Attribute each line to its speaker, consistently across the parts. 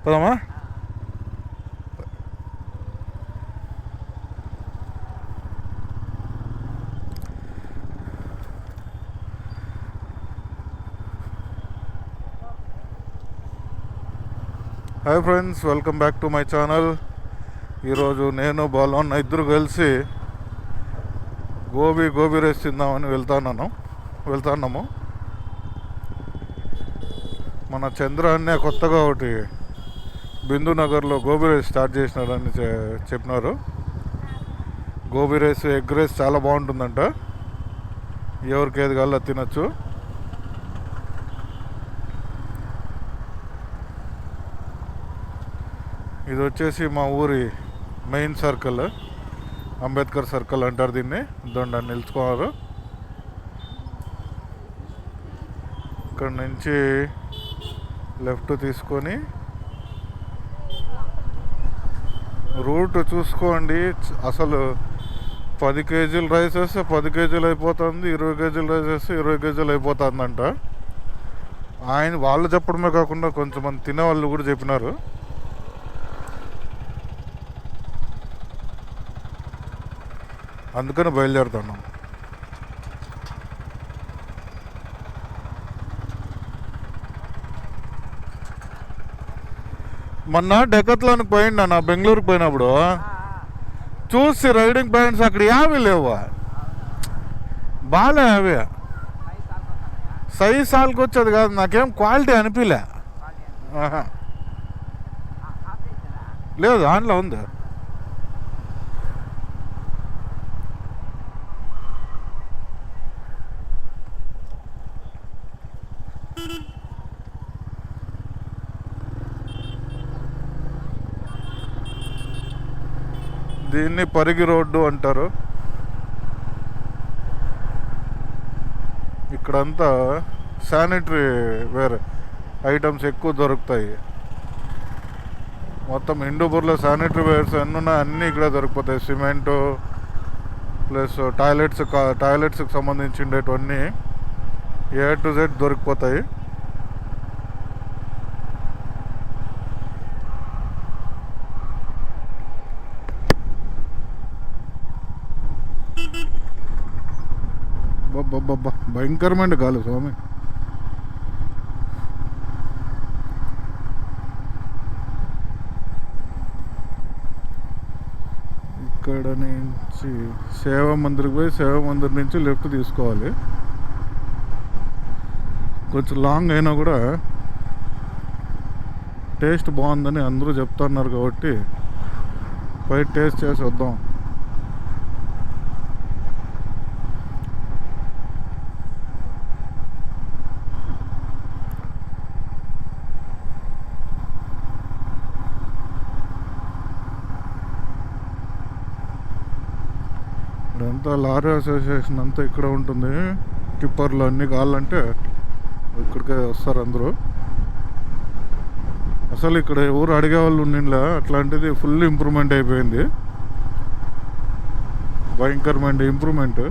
Speaker 1: పోదామా? Hi friends, welcome back to my channel. ఈరోజు నేను బాలన్న ఇద్దరు కలిసి గోబీ రైస్ తిందామని వెళ్తున్నాము. మన చంద్ర అనే కొత్తగా ఒకటి బిందు నగర్లో గోబీ రైస్ స్టార్ట్ చేసినారని చెప్పినారు. గోబీ రైస్, ఎగ్ రైస్ చాలా బాగుంటుందంట. ఎవరికి ఏది కావాలో తినచ్చు. ఇది వచ్చేసి మా ఊరి మెయిన్ సర్కిల్, అంబేద్కర్ సర్కిల్ అంటారు దీన్ని. దొండ నిలుచుకోవాలి. ఇక్కడ నుంచి లెఫ్ట్ తీసుకొని రూట్ చూసుకోండి. అసలు 10 కేజీలు రైస్ వేస్తే 10 కేజీలు అయిపోతుంది, 20 కేజీలు రైస్ వేస్తే 20 కేజీలు అయిపోతుందంట. వాళ్ళు చెప్పడమే కాకుండా కొంచెంమంది తినేవాళ్ళు కూడా చెప్పినారు. అందుకని బయలుదేరుతున్నాం. మొన్న డెకత్లానికి పోయిండా నా బెంగళూరుకి పోయినప్పుడు చూసి రైడింగ్ ప్యాంట్స్ అక్కడ యావి లేవు, బాగాలే అవి. సైజ్ సాల్కి వచ్చేది కాదు, నాకేం క్వాలిటీ అనిపించలే. లేదు, ఆన్లో ఉంది. దీన్ని పరిగి రోడ్డు అంటారు. ఇక్కడంతా శానిటరీ వేర్ ఐటమ్స్ ఎక్కువ దొరుకుతాయి. మొత్తం హిందూపూర్లో శానిటరీ వేర్స్ ఉన్నాయి, అన్నీ ఇక్కడ దొరికిపోతాయి. సిమెంటు ప్లస్ టాయిలెట్స్కి సంబంధించినవన్నీ A to Z దొరికిపోతాయి. భయంకరమైన గాలి స్వామి. ఇక్కడ నుంచి సేవా మందిర్కి పోయి సేవా మందిర్ నుంచి లెఫ్ట్ తీసుకోవాలి. కొంచెం లాంగ్ అయినా కూడా టేస్ట్ బాగుందని అందరూ చెప్తున్నారు కాబట్టి పోయి టేస్ట్ చేసి వద్దాం. ఇదంతా లారీ అసోసియేషన్ అంతా ఇక్కడ ఉంటుంది. టిప్పర్లు అన్నీ కావాలంటే ఇక్కడికే వస్తారు అందరూ. అసలు ఇక్కడ ఎవరు అడిగేవాళ్ళు ఉండిలా, అట్లాంటిది ఫుల్ ఇంప్రూవ్మెంట్ అయిపోయింది. భయంకరమైన ఇంప్రూవ్మెంట్.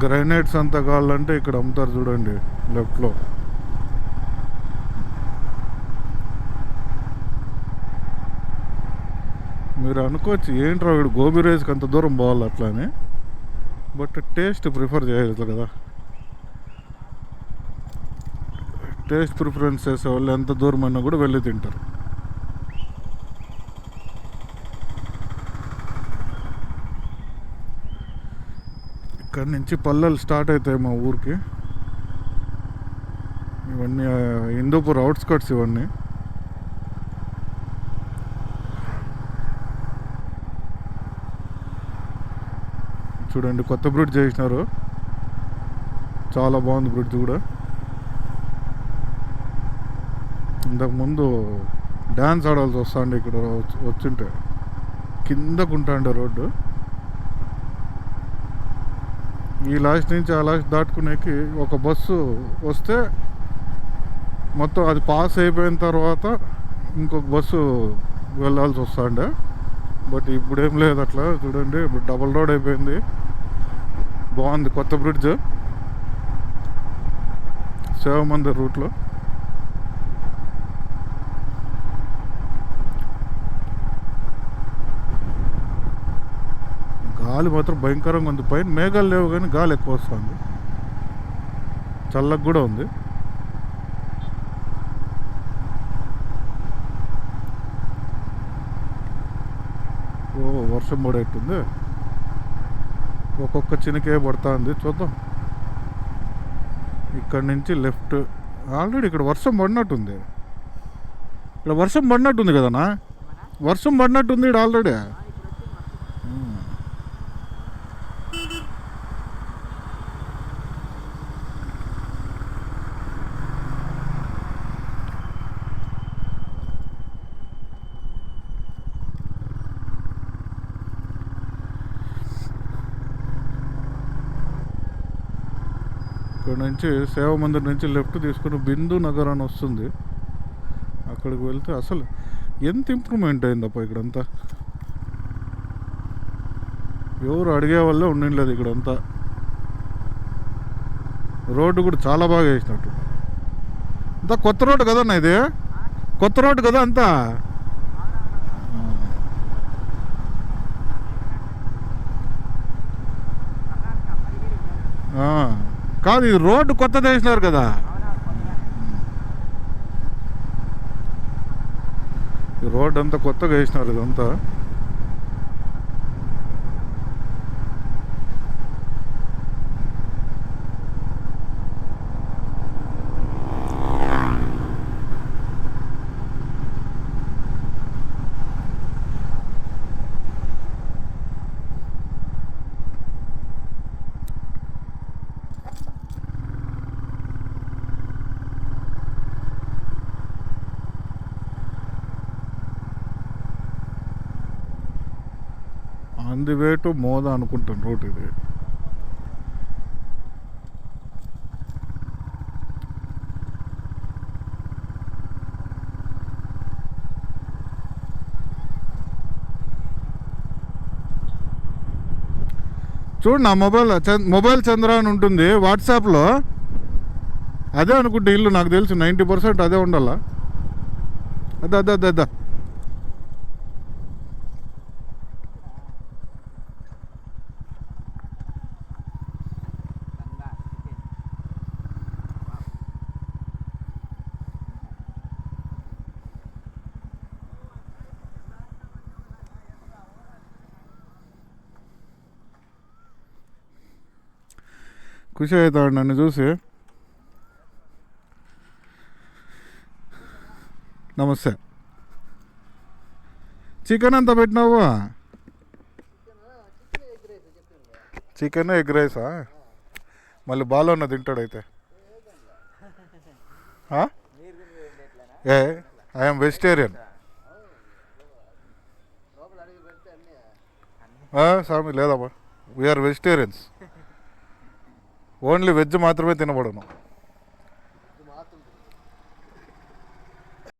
Speaker 1: గ్రైనేట్స్ అంతా కావాలంటే ఇక్కడ అమ్ముతారు చూడండి లెఫ్ట్లో. మీరు అనుకోవచ్చు ఏంట్రా వీడు గోబీ రైస్కి అంత దూరం పోవాలి అట్లా అని. బట్ టేస్ట్ ప్రిఫర్ చేయలేదు కదా. టేస్ట్ ప్రిఫరెన్స్ చేసే వాళ్ళు ఎంత దూరం అయినా కూడా వెళ్ళి తింటారు. ఇక్కడ నుంచి పల్లెలు స్టార్ట్ అవుతాయి మా ఊరికి. ఇవన్నీ హిందూపూర్ అవుట్స్కట్స్ ఇవన్నీ. చూడండి కొత్త బ్రిడ్జ్ చేసినారు, చాలా బాగుంది బ్రిడ్జ్ కూడా. ఇంతకుముందు డ్యాన్స్ ఆడాల్సి వస్తాండి ఇక్కడ వచ్చింటే. కిందకు ఉంటాండే రోడ్డు. ఈ లాస్ట్ నుంచి ఆ లాస్ట్ దాటుకునేకి ఒక బస్సు వస్తే మొత్తం అది పాస్ అయిపోయిన తర్వాత ఇంకొక బస్సు వెళ్ళాల్సి వస్తాండే. బట్ ఇప్పుడేం లేదు అట్లా. చూడండి ఇప్పుడు డబల్ రోడ్ అయిపోయింది. బాగుంది కొత్త బ్రిడ్జ్ శివ మందిర్ రూట్లో. గాలి మాత్రం భయంకరంగా ఉంది. పైన మేఘాలు లేవు కానీ గాలి ఎక్కువ వస్తుంది. చల్లగా కూడా ఉంది. ఓ వర్షం పడేట్టుంది. ఒక్కొక్క చినికే పడుతూ ఉంది. చూద్దాం. ఇక్కడ నుంచి లెఫ్ట్. ఆల్రెడీ ఇక్కడ వర్షం పడినట్టుంది. ఇక్కడ వర్షం పడినట్టుంది కదనా? వర్షం పడినట్టుంది ఇక్కడ ఆల్రెడీ. ఇక్కడ నుంచి సేవ మందిర్ నుంచి లెఫ్ట్ తీసుకుని బిందు నగర్ అని వస్తుంది. అక్కడికి వెళ్తే అసలు ఎంత ఇంప్రూవ్మెంట్ అయిందప్ప ఇక్కడంతా. ఎవరు అడిగే వల్లే ఉండలేదు ఇక్కడంతా. రోడ్డు కూడా చాలా బాగా వేసినట్టు. అంతా కొత్త రోడ్డు కదన్నా ఇది? కొత్త రోడ్డు కదా అంతా. కాదు ఇది రోడ్డు కొత్తది వేసినారు కదా. ఈ రోడ్డు అంతా కొత్తగా వేసినారు ఇదంతా. ఆన్ ది వే టు మోద అనుకుంటాను రోడ్ ఇది. చూడు నా మొబైల్ చంద్ర అని ఉంటుంది వాట్సాప్లో. అదే అనుకుంటే ఇల్లు నాకు తెలుసు 90% అదే ఉండాలా. అదే అదే అదే అదే. ఖుషి అవుతాడు నన్ను చూసి. నమస్తే. చికెన్ ఎంత పెట్టినావు? చికెన్ ఎగ్ రైసా? మళ్ళీ బాగా తింటాడైతే. ఏ ఐఎమ్ వెజిటేరియన్. స్వామి లేదమ్మా, వీఆర్ వెజిటేరియన్స్. ఓన్లీ వెజ్ మాత్రమే తినబడను.